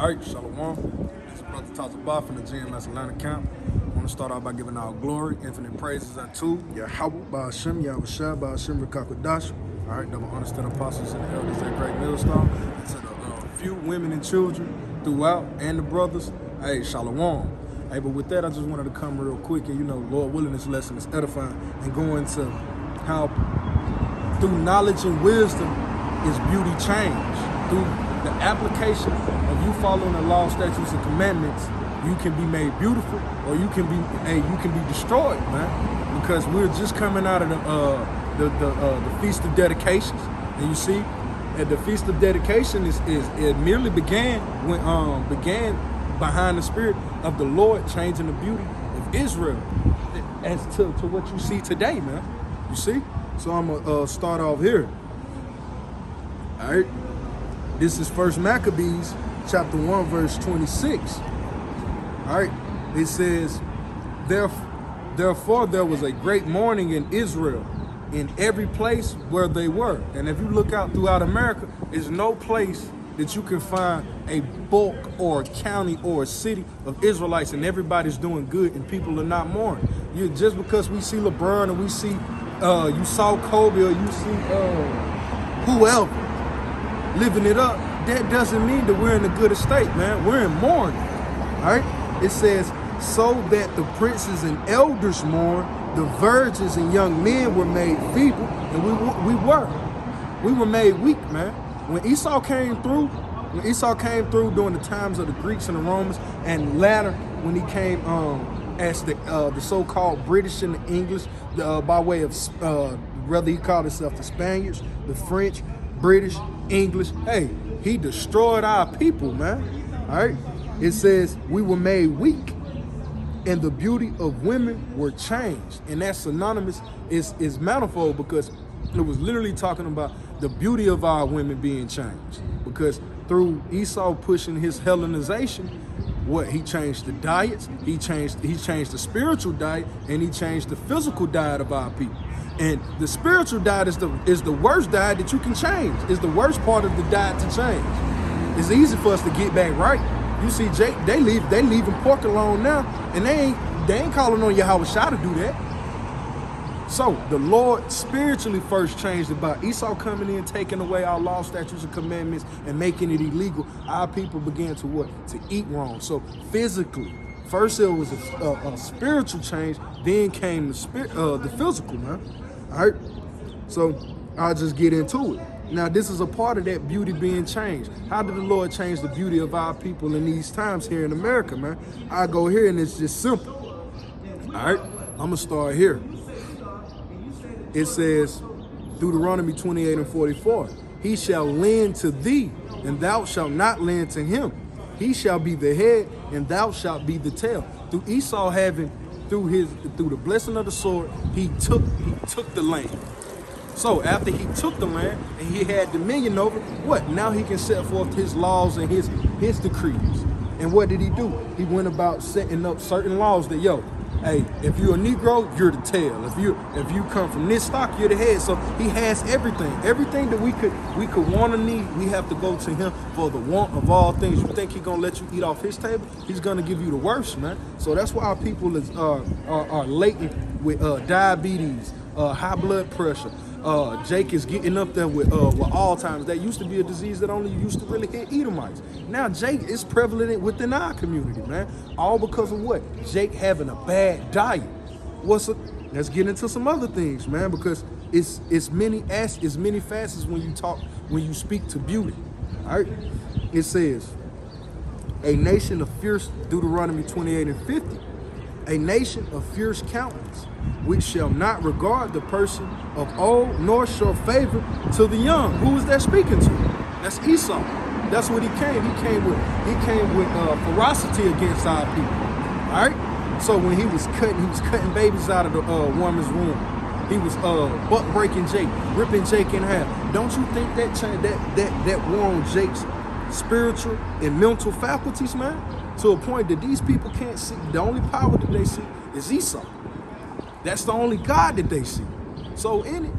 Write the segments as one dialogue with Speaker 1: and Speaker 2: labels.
Speaker 1: All right, Shalom. This is Brother Tazabah from the GMS Atlanta camp. I want to start off by giving all glory, infinite praises unto Yahweh, Ba'ashem, Yahushua, Ba'ashem, Rikakwadash. All right, double honors to the apostles and the elders at Great Millstone, and to the few women and children throughout, and the brothers. Hey, Shalom. Hey, but with that, I just wanted to come real quick, and Lord willing, this lesson is edifying, and go into how through knowledge and wisdom is beauty changed. Through the application of you following the law, statutes, and commandments, you can be made beautiful, or you can be destroyed, man. Because we're just coming out of the Feast of Dedications, and you see, at the Feast of Dedication it merely began behind the Spirit of the Lord changing the beauty of Israel, as to what you see today, man. You see, so I'm gonna start off here. All right. This is 1 Maccabees chapter 1, verse 26. All right, it says, Therefore there was a great mourning in Israel in every place where they were. And if you look out throughout America, there's no place that you can find a bulk or a county or a city of Israelites and everybody's doing good and people are not mourning. Just because we see LeBron and we see, you saw Kobe or you see whoever living it up, that doesn't mean that we're in a good estate, man. We're in mourning. All right. It says, so that the princes and elders mourn, the virgins and young men were made feeble, and we were made weak, man. When Esau came through during the times of the Greeks and the Romans, and later when he came as the so-called British and the English, by way of whether he called himself the Spaniards, the French, British, English, hey, he destroyed our people, man. All right. It says we were made weak, and the beauty of women were changed, and that's synonymous, is manifold, because it was literally talking about the beauty of our women being changed, because through Esau pushing his Hellenization, he changed the diets, he changed the spiritual diet, and he changed the physical diet of our people. And the spiritual diet is the worst diet that you can change. It's the worst part of the diet to change. It's easy for us to get back right. You see, Jake, they leaving pork alone now, and they ain't calling on Yahushua to do that. So the Lord spiritually first changed it by Esau coming in, taking away our law, statutes, and commandments, and making it illegal. Our people began to eat wrong. So physically, first it was a spiritual change, then came the physical, man. All right. So I'll just get into it. Now, this is a part of that beauty being changed. How did the Lord change the beauty of our people in these times here in America, man? I go here and it's just simple. All right, I'm gonna start here. It says, Deuteronomy 28:44, he shall lend to thee, and thou shalt not lend to him. He shall be the head, and thou shalt be the tail. Through Esau through the blessing of the sword, he took the land. So after he took the land and he had dominion over what? Now he can set forth his laws and his decrees. And what did he do? He went about setting up certain laws that, hey, if you're a Negro, you're the tail. If you come from this stock, you're the head. So he has everything. Everything that we could want or need, we have to go to him for the want of all things. You think he's gonna let you eat off his table? He's gonna give you the worst, man. So that's why our people are latent with diabetes, high blood pressure. Jake is getting up there with Alzheimer's. That used to be a disease that only used to really hit Edomites. Now Jake is prevalent within our community, man. All because of what? Jake having a bad diet. Let's get into some other things, man, because it's many facets when you speak to beauty. All right. It says, a nation of fierce, Deuteronomy 28:50. A nation of fierce countenance, which shall not regard the person of old, nor show favor to the young. Who is that speaking to? That's Esau. That's what he came. He came with ferocity against our people. All right. So when he was cutting babies out of the woman's womb. He was butt breaking Jake, ripping Jake in half. Don't you think that wore on Jake's spiritual and mental faculties, man? To a point that these people can't see. The only power that they see is Esau. That's the only God that they see. So in it,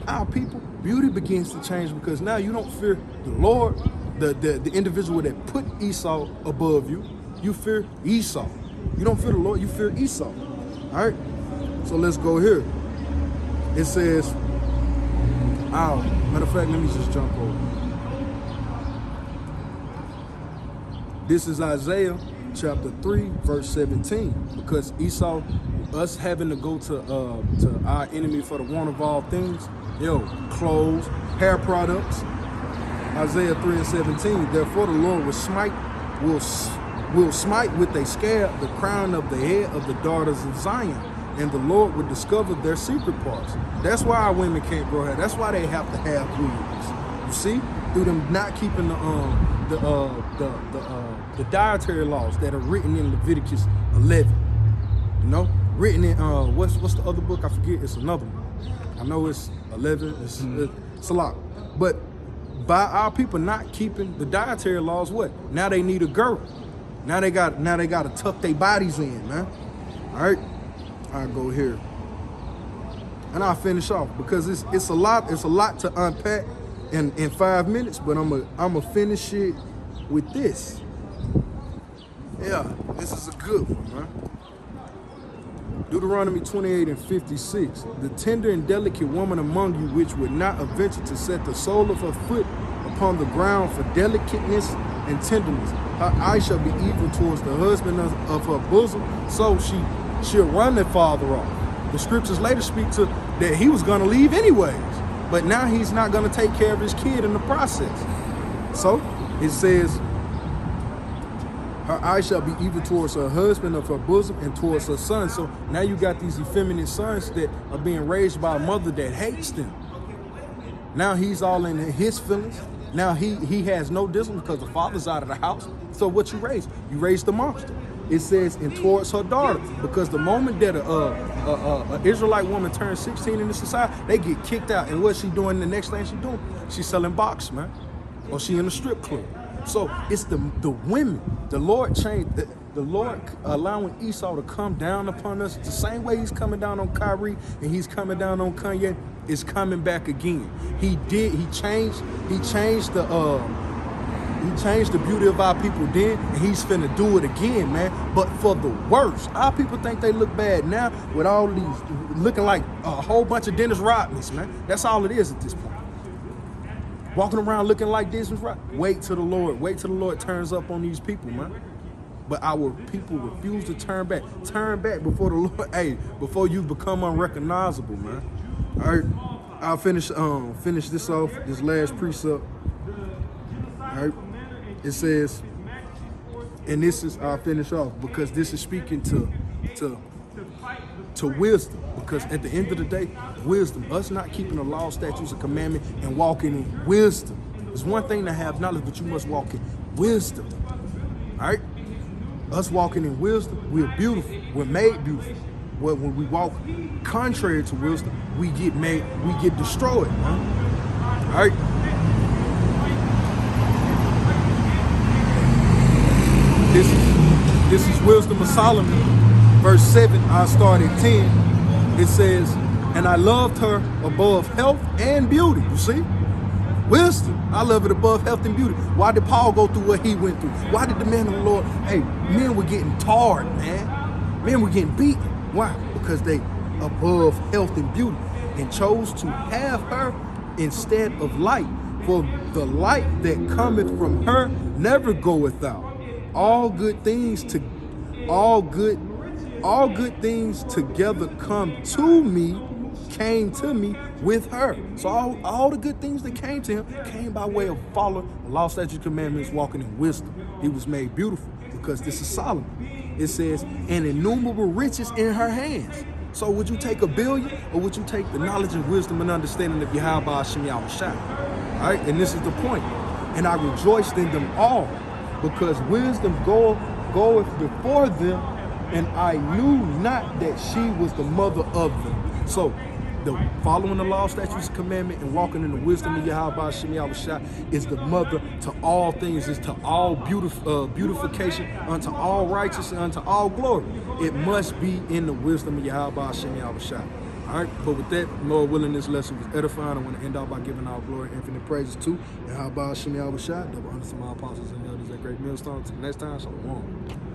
Speaker 1: our people, beauty begins to change, because now you don't fear the Lord. the individual that put Esau above you, you fear Esau. You don't fear the Lord, you fear Esau. All right? So let's go here. It says, matter of fact, let me just jump over. This is Isaiah chapter 3, verse 17. Because Esau, us having to go to our enemy for the want of all things, clothes, hair products. Isaiah 3 and 17. Therefore the Lord will smite with a scab the crown of the head of the daughters of Zion, and the Lord will discover their secret parts. That's why our women can't grow hair. That's why they have to have wigs. You see, through them not keeping the dietary laws that are written in Leviticus 11. You know, written in what's the other book? I forget. It's another one. I know it's 11. It's a lot, but by our people not keeping the dietary laws, what? Now they need a girdle. Now they got to tuck their bodies in, man. All right, I'll go here, and I'll finish off because it's a lot to unpack in 5 minutes. But I'm gonna finish it with this. Yeah, this is a good one, man. Deuteronomy 28 and 56. The tender and delicate woman among you, which would not adventure to set the sole of her foot upon the ground for delicateness and tenderness. Her eye shall be evil towards the husband of her bosom, so she'll run their father off. The scriptures later speak to that he was going to leave anyways, but now he's not going to take care of his kid in the process. So it says, her eye shall be evil towards her husband of her bosom and towards her son. So now you got these effeminate sons that are being raised by a mother that hates them. Now he's all in his feelings. Now he has no discipline because the father's out of the house. So what you raise? You raise the monster. It says, and towards her daughter, because the moment that a Israelite woman turns 16 in this society, they get kicked out. And what's she doing? The next thing she's doing, she's selling box, man, or she in a strip club. So it's the women. The Lord changed. The Lord allowing Esau to come down upon us the same way he's coming down on Kyrie and he's coming down on Kanye is coming back again. He changed the beauty of our people then, and he's finna do it again, man. But for the worse. Our people think they look bad now with all these looking like a whole bunch of Dennis Rodmans, man. That's all it is at this point. Walking around looking like this was right. Wait till the Lord turns up on these people, man. But our people refuse to turn back. Turn back before the Lord, before you become unrecognizable, man. All right, I'll finish this off, this last precept. All right, it says, and this is, I'll finish off because this is speaking to wisdom. Because at the end of the day, wisdom, us not keeping the law, statutes, and commandment and walking in wisdom. It's one thing to have knowledge, but you must walk in wisdom. All right? Us walking in wisdom, we're beautiful. We're made beautiful. When we walk contrary to wisdom, we get destroyed. Man. All right? This is Wisdom of Solomon, verse 7. I start at 10. It says, and I loved her above health and beauty. You see? Wisdom. I love it above health and beauty. Why did Paul go through what he went through? Why did the men of the Lord, men were getting tarred, man. Men were getting beaten. Why? Because they above health and beauty and chose to have her instead of light. For the light that cometh from her never goeth out. All good things together came to me with her. So all the good things that came to him came by way of following the law, statutes, commandments, walking in wisdom. He was made beautiful because this is Solomon. It says, and innumerable riches in her hands. So would you take $1 billion or would you take the knowledge and wisdom and understanding of Yahweh Hashem Yahushua? All right, and this is the point. And I rejoiced in them all because wisdom goeth before them, and I knew not that she was the mother of them. So, following the law, statutes, commandment, and walking in the wisdom of Yahweh Hashem Yahushua is the mother to all things, is to all beautification, unto all righteousness, and unto all glory. It must be in the wisdom of Yahweh Hashem Yahushua. All right, but with that, Lord willing, this lesson was edifying. I want to end out by giving our glory and infinite praises to Yahweh Shemi Abishai, double honors to my apostles and elders at Great Millstone. Until next time, shalom.